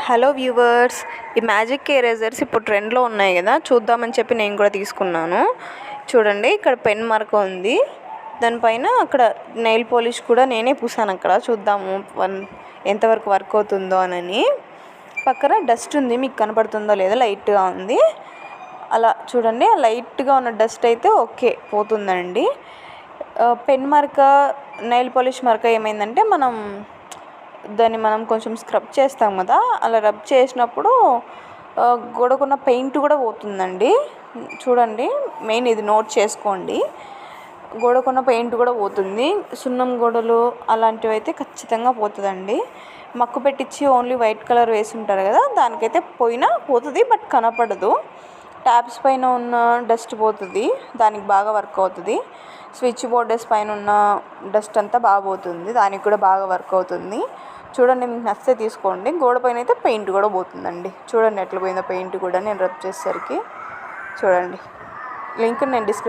Hello viewers, ఈ magic erasers ఇప్పుడు ట్రెండ్లో ఉన్నాయి కదా, చూద్దామని చెప్పి నేను కూడా తీసుకున్నాను. చూడండి, ఇక్కడ పెన్ మార్క్ ఉంది, దానిపైన అక్కడ నెయిల్ పాలిష్ కూడా నేనే పూసాను. అక్కడ చూద్దాము ఎంతవరకు వర్క్ అవుతుందో అని. పక్కన డస్ట్ ఉంది, మీకు కనపడుతుందో లేదో, లైట్గా ఉంది. అలా చూడండి, లైట్గా ఉన్న డస్ట్ అయితే ఓకే పోతుందండి. పెన్ మార్క, నెయిల్ పాలిష్ మార్క ఏమైందంటే దాన్ని మనం కొంచెం స్క్రబ్ చేస్తాం కదా, అలా రబ్ చేసినప్పుడు గోడకున్న పెయింట్ కూడా పోతుందండి. చూడండి, మెయిన్ ఇది నోట్ చేసుకోండి. గోడకున్న పెయింట్ కూడా పోతుంది. సున్నం గోడలు అలాంటివి అయితే ఖచ్చితంగా పోతుందండి. మక్కు పెట్టించి ఓన్లీ వైట్ కలర్ వేసి ఉంటారు కదా, దానికైతే పోతుంది, బట్ కనపడదు. ట్యాబ్స్ పైన ఉన్న డస్ట్ పోతుంది, దానికి బాగా వర్క్ అవుతుంది. స్విచ్ బోర్డెస్ పైన ఉన్న డస్ట్ అంతా బాగా పోతుంది, దానికి కూడా బాగా వర్క్ అవుతుంది. చూడండి, మీకు నచ్చితే తీసుకోండి. గోడ పైన అయితే పెయింట్ కూడా పోతుందండి. చూడండి ఎట్లా పోయిందో పెయింట్ కూడా, నేను రబ్ చేసేసరికి. చూడండి, లింక్ నేను డిస్క్రిప్షన్